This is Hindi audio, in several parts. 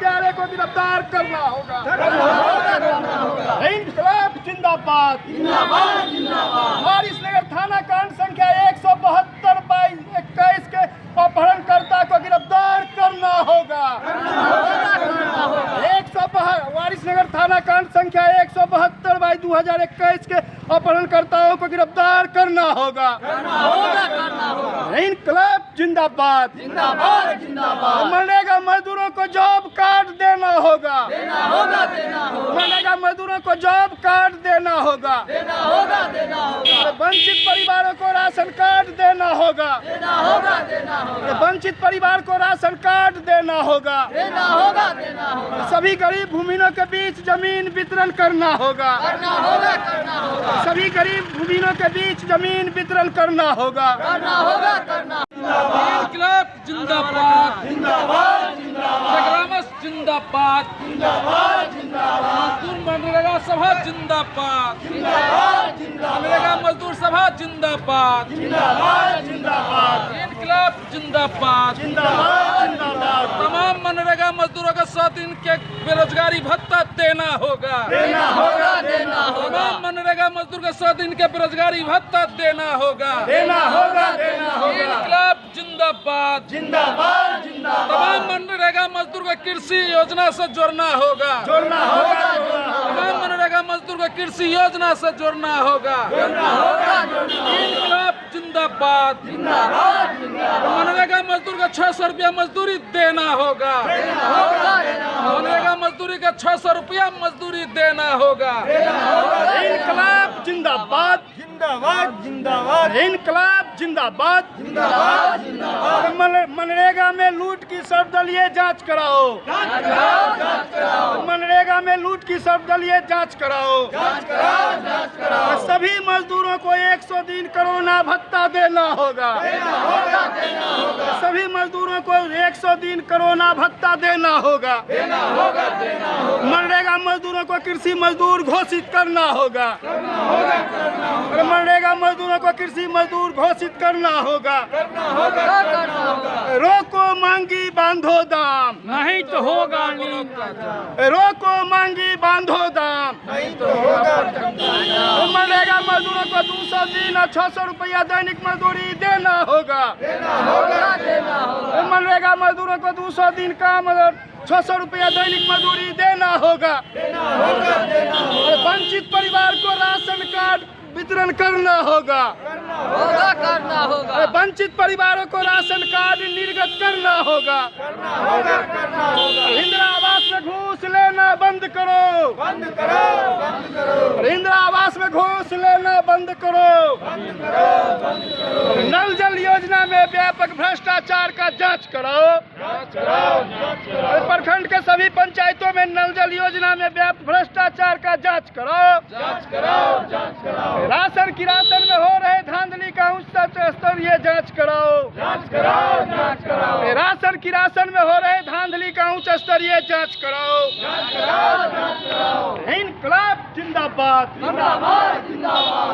हत्यारे को गिरफ्तार करना होगा। इंकलाब जिंदाबाद। वारिसनगर थाना कांड संख्या 172/21 के अपहरणकर्ता को गिरफ्तार करना होगा। वारिसनगर थाना कांड संख्या 172/2021 के अपहरणकर्ताओं को गिरफ्तार करना होगा। इंकलाब जिंदाबाद। मनरेगा मजदूरों को जॉब कार्ड देना होगा। मनरेगा मजदूरों को जॉब कार्ड देना होगा। वंचित परिवारों को राशन कार्ड देना होगा। वंचित परिवार को राशन कार्ड देना होगा। सभी गरीब भूमिहीनों के बीच जमीन वितरण करना होगा। सभी गरीब भूमिहीनों के बीच जमीन वितरण करना होगा। इंकलाब जिंदाबाद। संग्रामस जिंदाबाद। मजदूर मनरेगा सभा जिंदाबाद। मनरेगा मजदूर सभा जिंदाबाद। इंकलाब जिंदाबाद। तमाम मनरेगा मजदूरों को 100 दिन के बेरोजगारी भत्ता देना होगा। तमाम मनरेगा मजदूर को 100 दिन के बेरोजगारी भत्ता देना होगा। इंकलाब जिंदाबाद। तमाम मनरेगा मजदूर को कृषि योजना से जोड़ना होगा। तमाम मनरेगा मजदूर को कृषि योजना से जोड़ना होगा। इंकलाब जिंदाबाद। मनरेगा मजदूर को 600 रुपया मजदूरी देना होगा। मनरेगा मजदूरी का 600 रुपया मजदूरी देना होगा। इंकलाब जिंदाबाद। इंकलाब जिंदाबाद। मनरेगा में लूट की सर्वदलीय जांच कराओ। मनरेगा में लूट की सर्वदलीय जांच कराओ। सभी मजदूरों को 100 दिन कोरोना भत्ता देना होगा। सभी मजदूरों को 100 दिन कोरोना भत्ता देना होगा। मनरेगा मजदूरों को कृषि मजदूर घोषित करना होगा। मनरेगा मजदूरों को कृषि मजदूर घोषित करना होगा। रोको मांगी बांधो दाम, नहीं तो होगा रोको मांगी बांधो दाम। मनरेगा मजदूरों को 200 दिन और 600 रुपया दैनिक मजदूरी देना होगा। मनरेगा मजदूरों को 200 दिन काम और 600 रुपया दैनिक मजदूरी देना होगा। वंचित परिवार को राशन कार्ड वितरण करना होगा। वंचित परिवारों को राशन कार्ड निर्गत करना होगा। इंदिरा आवास में घूस लेना बंद करो। इंदिरा आवास में घूस लेना बंद करो। नल जल योजना में व्यापक भ्रष्टाचार का जांच कराओ। प्रखंड के सभी पंचायतों में नल जल योजना में व्यापक भ्रष्टाचार का जांच कराओ। राशन की राशन में हो रहे धांधली का उच्च स्तरीय जांच कराओ। राशन की राशन में हो रहे धांधली का उच्च स्तरीय जांच कराओ। इंकलाब जिंदाबाद।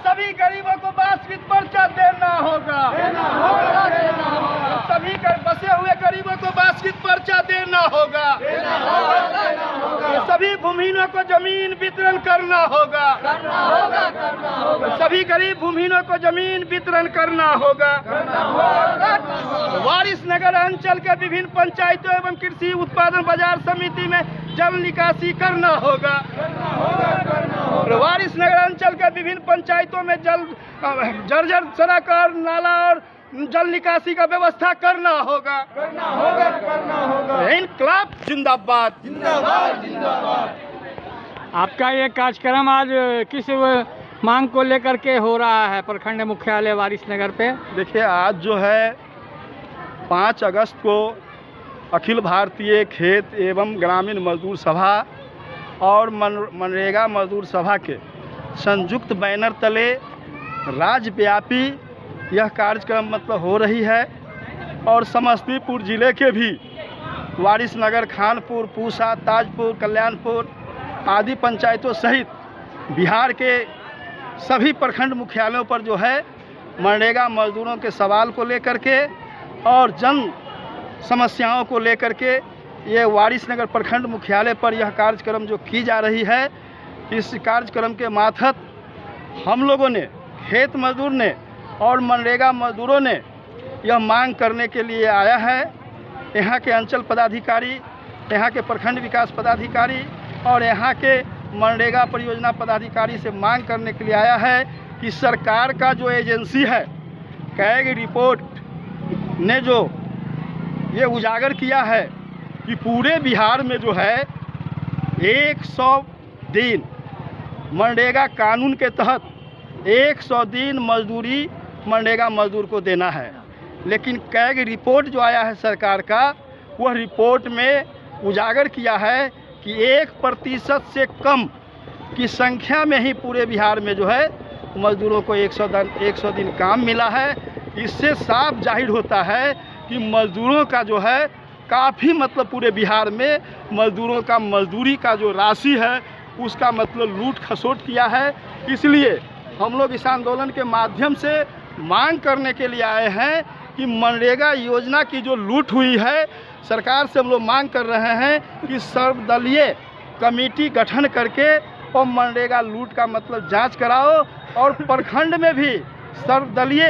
सभी गरीबों को वास्तविक पर्चा देना होगा। सभी बसे हुए गरीबों को वास्तविक पर्चा देना होगा। सभी भूमिहीनों को जमीन वितरण करना होगा। सभी गरीब भूमिहीनों को जमीन वितरण करना होगा। वारिसनगर अंचल के विभिन्न पंचायतों एवं कृषि उत्पादन बाजार समिति में जल निकासी करना होगा। वारिसनगर अंचल के विभिन्न पंचायतों में जर्जर सड़क और नाला और जल निकासी का व्यवस्था करना होगा। इंकलाब जिंदाबाद। आपका ये कार्यक्रम आज किस मांग को लेकर के हो रहा है प्रखंड मुख्यालय वारिसनगर पे? देखिए, आज जो है 5 अगस्त को अखिल भारतीय खेत एवं ग्रामीण मजदूर सभा और मनरेगा मजदूर सभा के संयुक्त बैनर तले राज्यव्यापी यह कार्यक्रम हो रही है। और समस्तीपुर जिले के भी वारिसनगर, खानपुर, पूसा, ताजपुर, कल्याणपुर आदि पंचायतों सहित बिहार के सभी प्रखंड मुख्यालयों पर जो है मनरेगा मजदूरों के सवाल को लेकर के और जन समस्याओं को लेकर के ये वारिसनगर प्रखंड मुख्यालय पर यह कार्यक्रम जो की जा रही है, इस कार्यक्रम के मातहत हम लोगों ने, खेत मजदूर ने और मनरेगा मजदूरों ने यह मांग करने के लिए आया है। यहाँ के अंचल पदाधिकारी, यहाँ के प्रखंड विकास पदाधिकारी और यहाँ के मनरेगा परियोजना पदाधिकारी से मांग करने के लिए आया है कि सरकार का जो एजेंसी है, कैग रिपोर्ट ने जो ये उजागर किया है कि पूरे बिहार में जो है 100 दिन मनरेगा कानून के तहत 100 दिन मजदूरी मनरेगा मजदूर को देना है, लेकिन कैग रिपोर्ट जो आया है सरकार का, वह रिपोर्ट में उजागर किया है कि 1% से कम की संख्या में ही पूरे बिहार में जो है मजदूरों को 100 दिन काम मिला है। इससे साफ जाहिर होता है कि मजदूरों का जो है काफ़ी मतलब पूरे बिहार में मजदूरों का मजदूरी का जो राशि है उसका मतलब लूट खसोट किया है। इसलिए हम लोग इस आंदोलन के माध्यम से मांग करने के लिए आए हैं कि मनरेगा योजना की जो लूट हुई है, सरकार से हम लोग मांग कर रहे हैं कि सर्वदलीय कमेटी गठन करके और मनरेगा लूट का मतलब जांच कराओ और प्रखंड में भी सर्वदलीय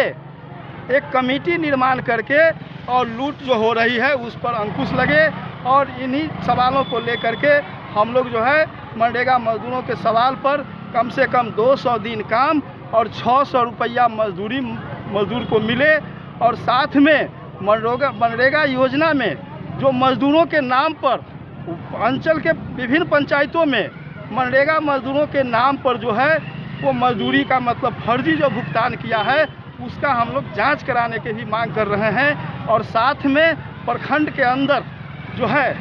एक कमेटी निर्माण करके और लूट जो हो रही है उस पर अंकुश लगे। और इन्हीं सवालों को लेकर के हम लोग जो है मनरेगा मजदूरों के सवाल पर कम से कम 200 दिन काम और 600 रुपया मजदूरी मजदूर को मिले, और साथ में मनरेगा योजना में जो मजदूरों के नाम पर अंचल के विभिन्न पंचायतों में मनरेगा मजदूरों के नाम पर जो है वो मजदूरी का मतलब फर्जी जो भुगतान किया है उसका हम लोग जांच कराने की भी मांग कर रहे हैं। और साथ में प्रखंड के अंदर जो है,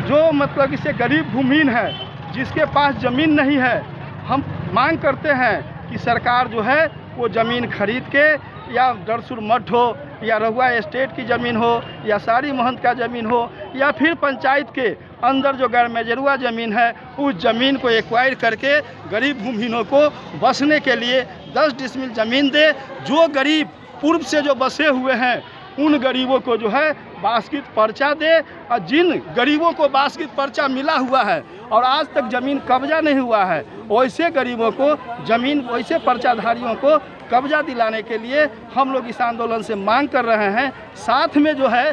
जो मतलब इसे गरीब भूमिहीन है, जिसके पास ज़मीन नहीं है, हम मांग करते हैं कि सरकार जो है वो ज़मीन खरीद के, या दरसुर मठ हो या रहुआ एस्टेट की ज़मीन हो या सारी महंत का ज़मीन हो या फिर पंचायत के अंदर जो गैर मेजरुआ ज़मीन है उस ज़मीन को एक्वायर करके गरीब भूमिहीनों को बसने के लिए 10 डिसमिल ज़मीन दे। जो गरीब पूर्व से जो बसे हुए हैं उन गरीबों को जो है बास्किट पर्चा दे, और जिन गरीबों को बास्किट पर्चा मिला हुआ है और आज तक ज़मीन कब्जा नहीं हुआ है, वैसे गरीबों को ज़मीन, वैसे पर्चाधारियों को कब्जा दिलाने के लिए हम लोग इस आंदोलन से मांग कर रहे हैं। साथ में जो है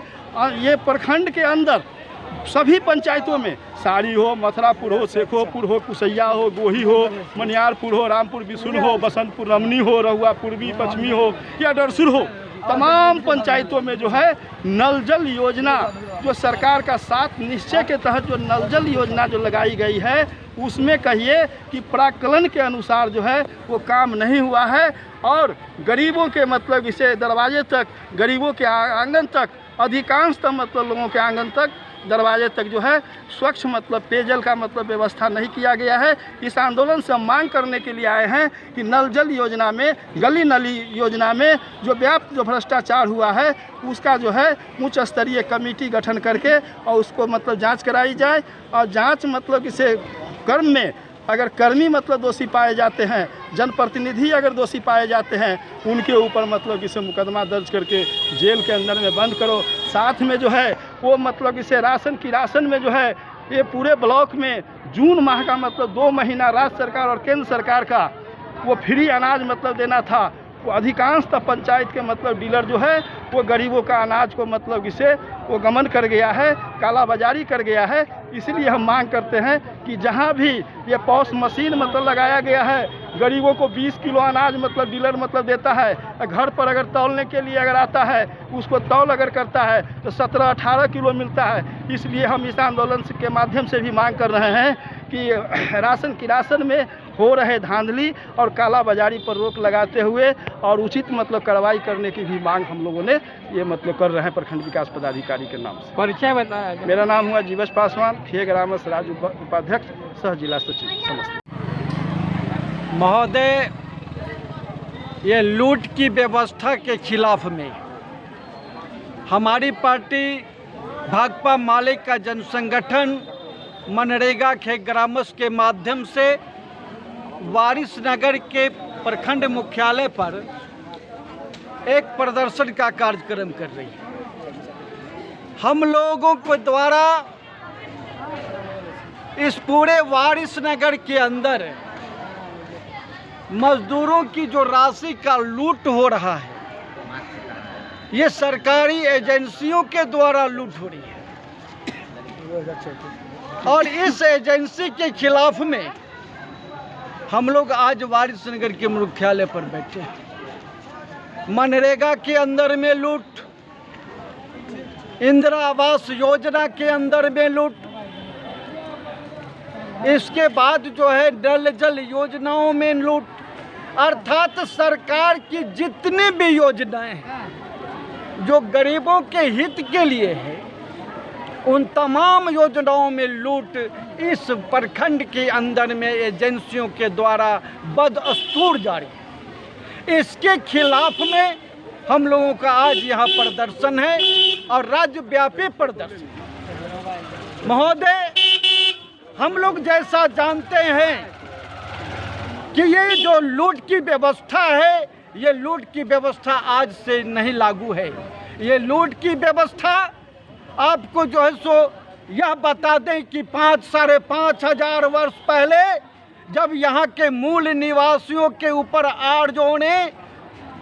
ये प्रखंड के अंदर सभी पंचायतों में साड़ी हो, मथुरापुर हो, शेखोपुर हो, कुसैया हो, गोही हो, मनियारपुर हो, रामपुर बिशुन हो, बसंतपुर रमनी हो, रहुआ पूर्वी पश्चिमी हो या डरसुर हो, तमाम पंचायतों में जो है नल जल योजना जो सरकार का 7 निश्चय के तहत जो नल जल योजना जो लगाई गई है उसमें कहिए कि प्राक्कलन के अनुसार जो है वो काम नहीं हुआ है, और गरीबों के मतलब इसे दरवाजे तक, गरीबों के आंगन तक, अधिकांशतः मतलब लोगों के आंगन तक, दरवाजे तक जो है स्वच्छ मतलब पेयजल का मतलब व्यवस्था नहीं किया गया है। इस आंदोलन से हम मांग करने के लिए आए हैं कि नल जल योजना में, गली नली योजना में जो व्याप्त जो भ्रष्टाचार हुआ है उसका जो है उच्च स्तरीय कमेटी गठन करके और उसको मतलब जांच कराई जाए, और जांच मतलब इसे कर्म में अगर कर्मी मतलब दोषी पाए जाते हैं, जनप्रतिनिधि अगर दोषी पाए जाते हैं, उनके ऊपर मतलब इसे मुकदमा दर्ज करके जेल के अंदर में बंद करो। साथ में जो है वो मतलब इसे राशन में जो है ये पूरे ब्लॉक में जून माह का मतलब 2 महीना राज्य सरकार और केंद्र सरकार का वो फ्री अनाज मतलब देना था, वो अधिकांशतः पंचायत के मतलब डीलर जो है वो गरीबों का अनाज को मतलब इसे वो गमन कर गया है, कालाबाजारी कर गया है। इसलिए हम मांग करते हैं कि जहां भी ये पॉस मशीन मतलब लगाया गया है, गरीबों को 20 किलो अनाज मतलब डीलर मतलब देता है, घर पर अगर तौलने के लिए अगर आता है उसको तौल अगर करता है तो 17-18 किलो मिलता है। इसलिए हम इस आंदोलन के माध्यम से भी मांग कर रहे हैं कि राशन में हो रहे धांधली और कालाबाजारी पर रोक लगाते हुए और उचित मतलब कार्रवाई करने की भी मांग हम लोगों ने ये मतलब कर रहे हैं प्रखंड विकास पदाधिकारी के नाम से। परिचय बताया जाए। मेरा नाम हुआ जीवश पासवान, खे ग्रामस राज्य उपाध्यक्ष, सह जिला सचिव समस्तीपुर। महोदय, ये लूट की व्यवस्था के खिलाफ में हमारी पार्टी भाकपा माले का जनसंगठन मनरेगा खे ग्रामस के माध्यम से वारिसनगर के प्रखंड मुख्यालय पर एक प्रदर्शन का कार्यक्रम कर रही है। हम लोगों के द्वारा इस पूरे वारिसनगर के अंदर मजदूरों की जो राशि का लूट हो रहा है, ये सरकारी एजेंसियों के द्वारा लूट हो रही है। और इस एजेंसी के खिलाफ में हम लोग आज वारिसनगर के मुख्यालय पर बैठे हैं। मनरेगा के अंदर में लूट, इंदिरा आवास योजना के अंदर में लूट, इसके बाद जो है नल जल योजनाओं में लूट, अर्थात सरकार की जितनी भी योजनाएं हैं जो गरीबों के हित के लिए है, उन तमाम योजनाओं में लूट इस प्रखंड के अंदर में एजेंसियों के द्वारा बदस्तूर जारी है। इसके खिलाफ में हम लोगों का आज यहाँ प्रदर्शन है और राज्यव्यापी प्रदर्शन। महोदय, हम लोग जैसा जानते हैं कि ये जो लूट की व्यवस्था है, ये लूट की व्यवस्था आज से नहीं लागू है। ये लूट की व्यवस्था आपको जो है सो यह बता दें कि 5,000 से 5,500 वर्ष पहले जब यहाँ के मूल निवासियों के ऊपर आर्यों ने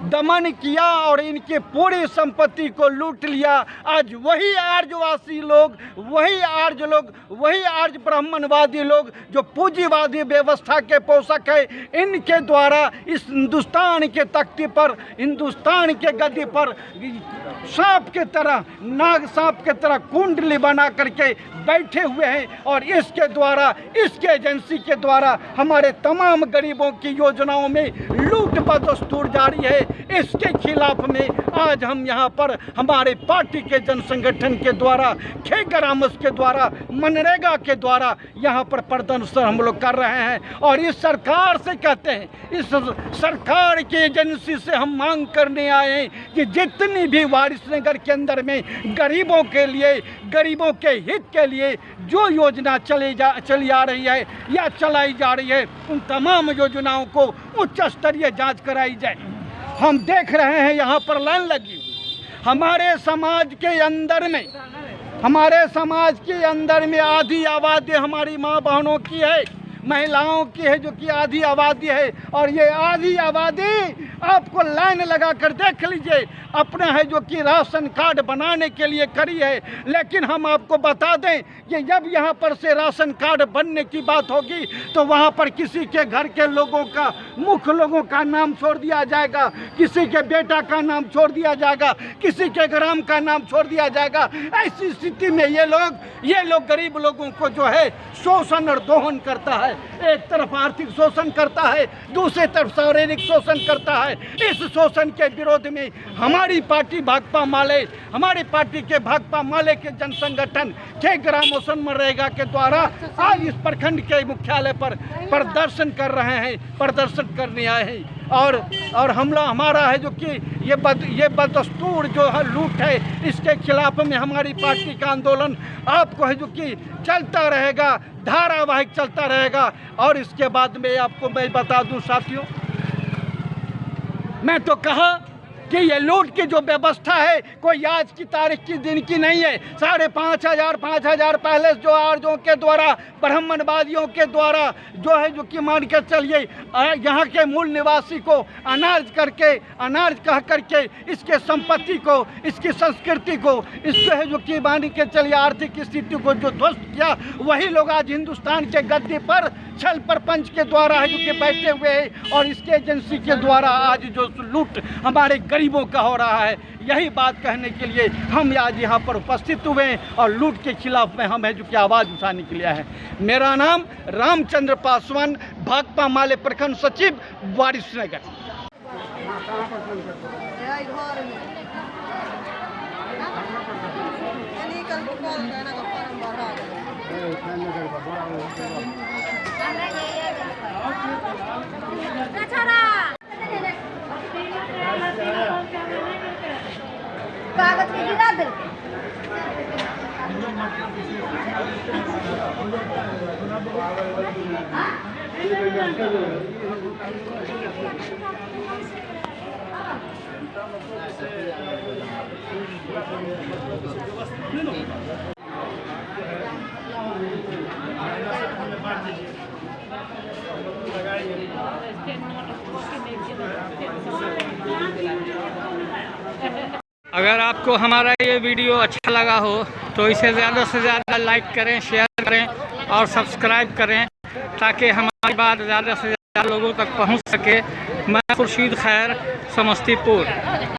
दमन किया और इनकी पूरी संपत्ति को लूट लिया, आज वही आर्यवासी लोग, वही आर्य लोग, वही आर्य ब्राह्मणवादी लोग जो पूंजीवादी व्यवस्था के पोषक है, इनके द्वारा इस हिंदुस्तान के तख्ती पर, हिंदुस्तान के गद्दी पर सांप के तरह, नाग सांप के तरह कुंडली बना करके बैठे हुए हैं। और इसके द्वारा, इसके एजेंसी के द्वारा हमारे तमाम गरीबों की योजनाओं में लूट बदस्तूर जारी है। इसके खिलाफ में आज हम यहाँ पर हमारे पार्टी के जन संगठन के द्वारा, खे ग्रामस के द्वारा, मनरेगा के द्वारा यहाँ पर प्रदर्शन हम लोग कर रहे हैं। और इस सरकार से कहते हैं, इस सरकार की एजेंसी से हम मांग करने आए हैं कि जितनी भी वारिसनगर के अंदर में गरीबों के लिए, गरीबों के हित के लिए जो योजना चली आ रही है या चलाई जा रही है, उन तमाम योजनाओं को उच्च स्तरीय जांच कराई जाए। हम देख रहे हैं यहाँ पर लाइन लगी हुई। हमारे समाज के अंदर में, हमारे समाज के अंदर में आधी आबादी हमारी माँ बहनों की है, महिलाओं की है, जो कि आधी आबादी है। और ये आधी आबादी आपको लाइन लगा कर देख लीजिए, अपना है जो कि राशन कार्ड बनाने के लिए करी है। लेकिन हम आपको बता दें कि जब यहाँ पर से राशन कार्ड बनने की बात होगी तो वहाँ पर किसी के घर के लोगों का, मुख्य लोगों का नाम छोड़ दिया जाएगा, किसी के बेटा का नाम छोड़ दिया जाएगा, किसी के ग्राम का नाम छोड़ दिया जाएगा। ऐसी स्थिति में ये लोग गरीब लोगों को जो है शोषण और दोहन करता है। एक तरफ आर्थिक शोषण करता है, दूसरी तरफ शारीरिक शोषण करता है। इस शोषण के विरोध में हमारी पार्टी भाकपा माले, हमारी पार्टी के भाकपा माले के जन संगठन खे ग्रामोसन मनरेगा के द्वारा आज इस प्रखंड के मुख्यालय पर प्रदर्शन कर रहे हैं, प्रदर्शन करने आए हैं। और हमारा है जो कि ये बदस्तूर जो है लूट है, इसके खिलाफ में हमारी पार्टी का आंदोलन आपको है जो कि चलता रहेगा, धारावाहिक चलता रहेगा। और इसके बाद में आपको मैं बता दूं साथियों, मैं तो कहा कि ये लूट की जो व्यवस्था है कोई आज की तारीख की दिन की नहीं है। 5,500 पहले जो आर्यों के द्वारा, ब्राह्मणवादियों के द्वारा जो है जो कि मान के चलिए यहाँ के मूल निवासी को अनाज कह करके इसके संपत्ति को, इसकी संस्कृति को, इसको है जो कि मान के चलिए आर्थिक स्थिति को जो ध्वस्त किया, वही लोग आज हिंदुस्तान के गद्दी पर छल प्रपंच के द्वारा है जो कि बैठे हुए हैं। और इसके एजेंसी के द्वारा आज जो लूट हमारे गरीबों का हो रहा है, यही बात कहने के लिए हम आज यहाँ पर उपस्थित हुए हैं और लूट के खिलाफ में हम है जो कि आवाज़ उठाने के लिए है। मेरा नाम रामचंद्र पासवान, भाकपा माले प्रखंड सचिव, वारिसनगर। कागज के गिरा दे। अगर आपको हमारा ये वीडियो अच्छा लगा हो तो इसे ज़्यादा से ज़्यादा लाइक करें, शेयर करें और सब्सक्राइब करें, ताकि हमारी बात ज़्यादा से ज़्यादा लोगों तक पहुंच सके। मैं खुर्शीद खैर, समस्तीपुर।